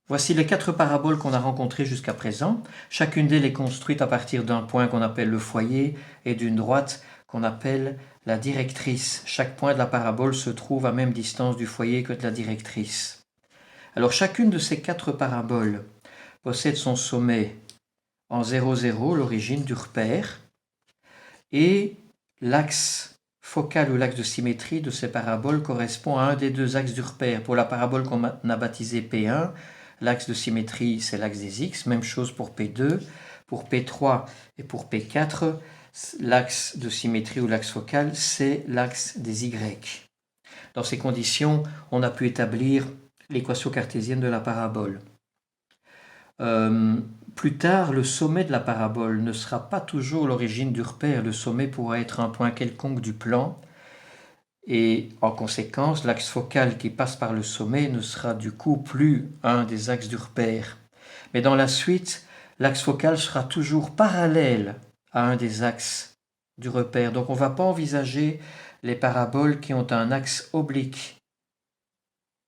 Voici les 4 paraboles qu'on a rencontrées jusqu'à présent. Chacune d'elles est construite à partir d'un point qu'on appelle le foyer et d'une droite qu'on appelle la directrice. Chaque point de la parabole se trouve à même distance du foyer que de la directrice. Alors chacune de ces 4 paraboles possède son sommet en 0, 0, l'origine du repère, et l'axe focal ou l'axe de symétrie de ces paraboles correspond à un des deux axes du repère. Pour la parabole qu'on a baptisée P1, l'axe de symétrie, c'est l'axe des X. Même chose pour P2. Pour P3 et pour P4, l'axe de symétrie ou l'axe focal, c'est l'axe des Y. Dans ces conditions, on a pu établir l'équation cartésienne de la parabole. Plus tard, le sommet de la parabole ne sera pas toujours l'origine du repère. Le sommet pourra être un point quelconque du plan. Et en conséquence, l'axe focal qui passe par le sommet ne sera du coup plus un des axes du repère. Mais dans la suite, l'axe focal sera toujours parallèle à un des axes du repère. Donc on ne va pas envisager les paraboles qui ont un axe oblique.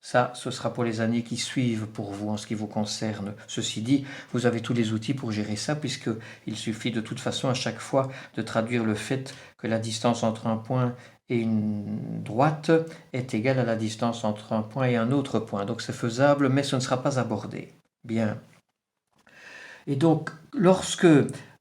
Ça, ce sera pour les années qui suivent pour vous en ce qui vous concerne. Ceci dit, vous avez tous les outils pour gérer ça puisqu'il suffit de toute façon à chaque fois de traduire le fait que la distance entre un point et une droite est égale à la distance entre un point et un autre point. Donc c'est faisable, mais ce ne sera pas abordé. Bien. Et donc, lorsque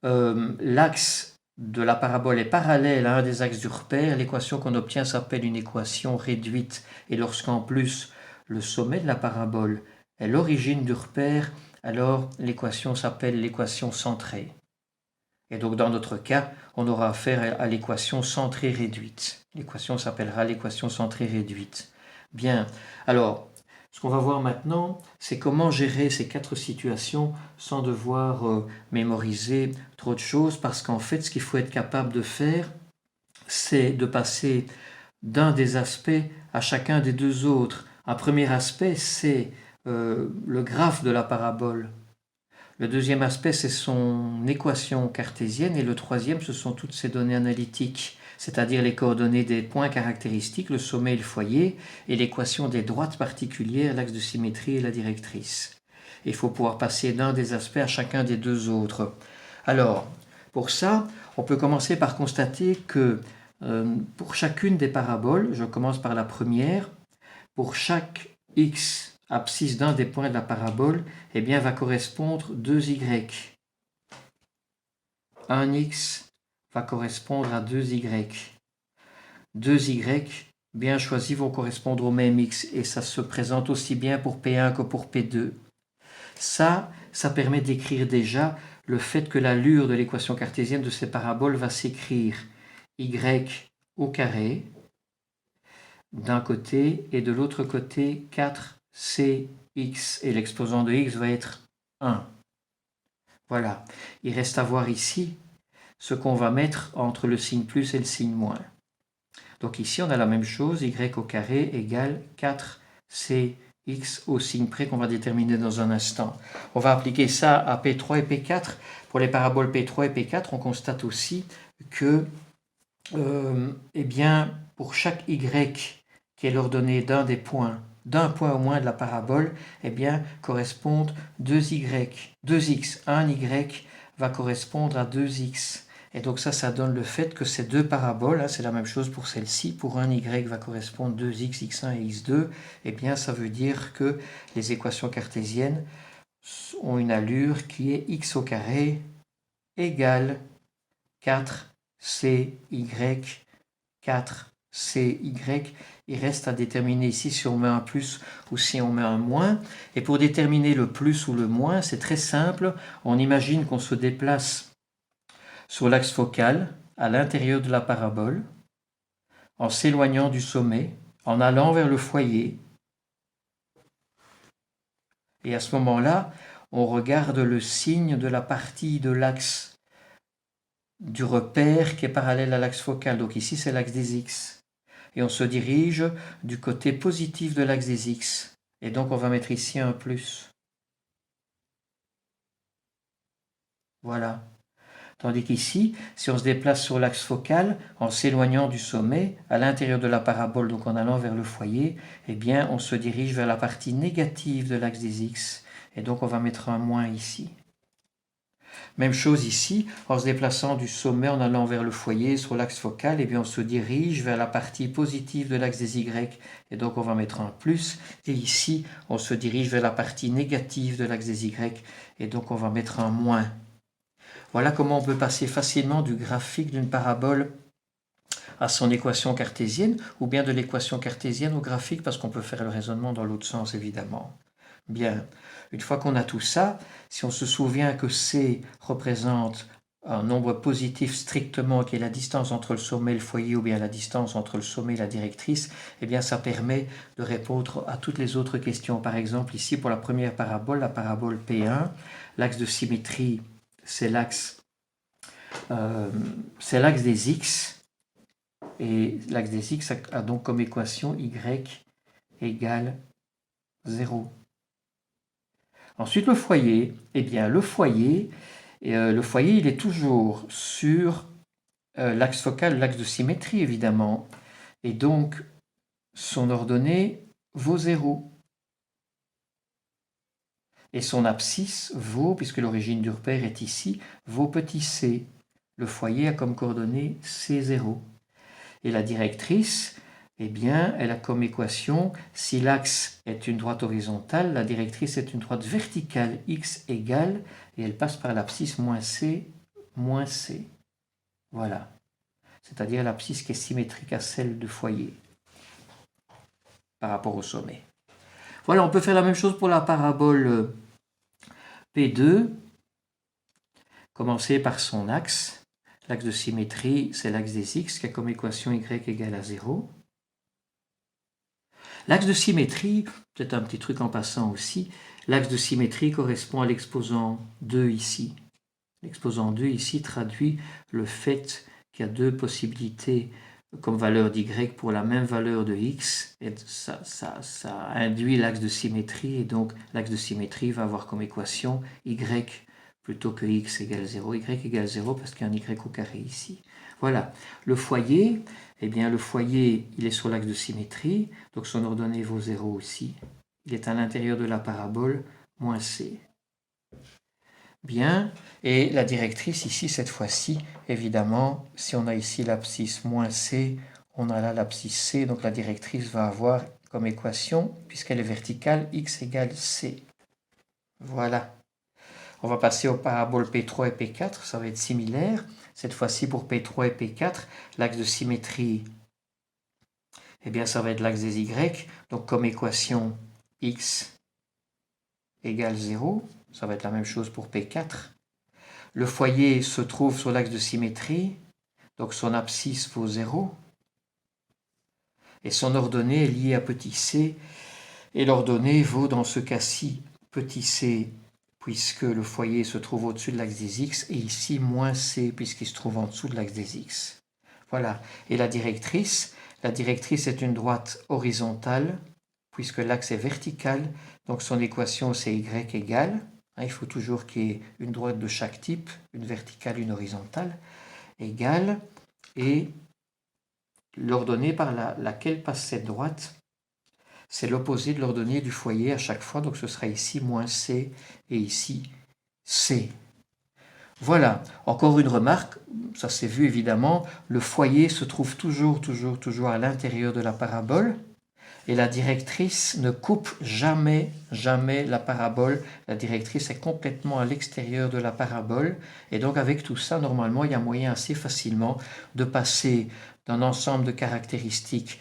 l'axe de la parabole est parallèle à un des axes du repère, l'équation qu'on obtient s'appelle une équation réduite. Et lorsqu'en plus le sommet de la parabole est l'origine du repère, alors l'équation s'appelle l'équation centrée. Et donc dans notre cas, on aura affaire à l'équation centrée réduite. L'équation s'appellera l'équation centrée réduite. Bien, alors ce qu'on va voir maintenant, c'est comment gérer ces 4 situations sans devoir mémoriser trop de choses, parce qu'en fait, ce qu'il faut être capable de faire, c'est de passer d'un des aspects à chacun des deux autres. Un premier aspect, c'est le graphe de la parabole. Le deuxième aspect, c'est son équation cartésienne, et le troisième, ce sont toutes ses données analytiques, c'est-à-dire les coordonnées des points caractéristiques, le sommet et le foyer, et l'équation des droites particulières, l'axe de symétrie et la directrice. Il faut pouvoir passer d'un des aspects à chacun des deux autres. Alors, pour ça, on peut commencer par constater que pour chacune des paraboles, je commence par la première, pour chaque x abscisse d'un des points de la parabole, eh bien, va correspondre 2y. Un x va correspondre à 2y. 2y bien choisis vont correspondre au même x, et ça se présente aussi bien pour P1 que pour P2. Ça permet d'écrire déjà le fait que l'allure de l'équation cartésienne de ces paraboles va s'écrire y au carré d'un côté et de l'autre côté 4cx, et l'exposant de x va être 1. Voilà, il reste à voir ici ce qu'on va mettre entre le signe plus et le signe moins. Donc ici on a la même chose, y au carré égale 4cx au signe près qu'on va déterminer dans un instant. On va appliquer ça à P3 et P4. Pour les paraboles P3 et P4, on constate aussi que eh bien, pour chaque y qui est l'ordonnée d'un point au moins de la parabole, eh bien, correspondent 2x. Un y va correspondre à 2x. Et donc ça donne le fait que ces deux paraboles, c'est la même chose pour celle-ci, pour un y va correspondre 2x, x1 et x2, eh bien, ça veut dire que les équations cartésiennes ont une allure qui est x au carré égale 4cy, 4cy. Il reste à déterminer ici si on met un plus ou si on met un moins. Et pour déterminer le plus ou le moins, c'est très simple. On imagine qu'on se déplace sur l'axe focal à l'intérieur de la parabole, en s'éloignant du sommet, en allant vers le foyer. Et à ce moment-là, on regarde le signe de la partie de l'axe du repère qui est parallèle à l'axe focal. Donc ici, c'est l'axe des x. Et on se dirige du côté positif de l'axe des x. Et donc, on va mettre ici un plus. Voilà. Tandis qu'ici, si on se déplace sur l'axe focal, en s'éloignant du sommet, à l'intérieur de la parabole, donc en allant vers le foyer, eh bien, on se dirige vers la partie négative de l'axe des X. Et donc, on va mettre un moins ici. Même chose ici, en se déplaçant du sommet, en allant vers le foyer, sur l'axe focal, eh bien, on se dirige vers la partie positive de l'axe des Y. Et donc, on va mettre un plus. Et ici, on se dirige vers la partie négative de l'axe des Y. Et donc, on va mettre un moins. Voilà comment on peut passer facilement du graphique d'une parabole à son équation cartésienne, ou bien de l'équation cartésienne au graphique, parce qu'on peut faire le raisonnement dans l'autre sens, évidemment. Bien, une fois qu'on a tout ça, si on se souvient que C représente un nombre positif strictement, qui est la distance entre le sommet et le foyer, ou bien la distance entre le sommet et la directrice, eh bien ça permet de répondre à toutes les autres questions. Par exemple, ici, pour la première parabole, la parabole P1, l'axe de symétrie, c'est l'axe des X, et l'axe des X a donc comme équation Y égale 0. Ensuite, le foyer, eh bien le foyer, il est toujours sur l'axe focal, l'axe de symétrie évidemment, et donc son ordonnée vaut 0. Et son abscisse vaut, puisque l'origine du repère est ici, vaut petit c. Le foyer a comme coordonnée C0. Et la directrice, eh bien, elle a comme équation, si l'axe est une droite horizontale, la directrice est une droite verticale, x égale, et elle passe par l'abscisse moins c. Voilà. C'est-à-dire l'abscisse qui est symétrique à celle du foyer par rapport au sommet. Voilà, on peut faire la même chose pour la parabole P2. Commencer par son axe. L'axe de symétrie, c'est l'axe des X qui a comme équation Y égale à 0. L'axe de symétrie, peut-être un petit truc en passant aussi, l'axe de symétrie correspond à l'exposant 2 ici. L'exposant 2 ici traduit le fait qu'il y a deux possibilités comme valeur d'y pour la même valeur de x, et ça induit l'axe de symétrie, et donc l'axe de symétrie va avoir comme équation y plutôt que x égale 0. Y égale 0 parce qu'il y a un y au carré ici. Voilà. Le foyer, eh bien le foyer, il est sur l'axe de symétrie, donc son ordonnée vaut 0 aussi. Il est à l'intérieur de la parabole, moins c. Bien, et la directrice ici, cette fois-ci, évidemment, si on a ici l'abscisse moins c, on a là l'abscisse c, donc la directrice va avoir comme équation, puisqu'elle est verticale, x égale c. Voilà. On va passer aux paraboles P3 et P4, ça va être similaire. Cette fois-ci, pour P3 et P4, l'axe de symétrie, eh bien, ça va être l'axe des y, donc comme équation x égale 0. Ça va être la même chose pour P4. Le foyer se trouve sur l'axe de symétrie, donc son abscisse vaut 0. Et son ordonnée est liée à petit c, et l'ordonnée vaut dans ce cas-ci petit c, puisque le foyer se trouve au-dessus de l'axe des x, et ici moins c, puisqu'il se trouve en dessous de l'axe des x. Voilà. Et la directrice est une droite horizontale, puisque l'axe est vertical, donc son équation c'est y égale, il faut toujours qu'il y ait une droite de chaque type, une verticale, une horizontale, égale, et l'ordonnée par laquelle passe cette droite, c'est l'opposé de l'ordonnée du foyer à chaque fois, donc ce sera ici moins c et ici c. Voilà, encore une remarque, ça s'est vu évidemment, le foyer se trouve toujours à l'intérieur de la parabole, et la directrice ne coupe jamais la parabole. La directrice est complètement à l'extérieur de la parabole. Et donc avec tout ça, normalement, il y a moyen assez facilement de passer d'un ensemble de caractéristiques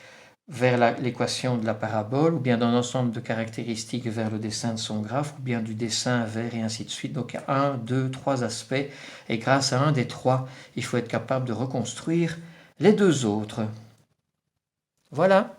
vers l'équation de la parabole, ou bien d'un ensemble de caractéristiques vers le dessin de son graphe, ou bien du dessin vers et ainsi de suite. Donc il y a 1, 2, 3 aspects. Et grâce à un des trois, il faut être capable de reconstruire les deux autres. Voilà.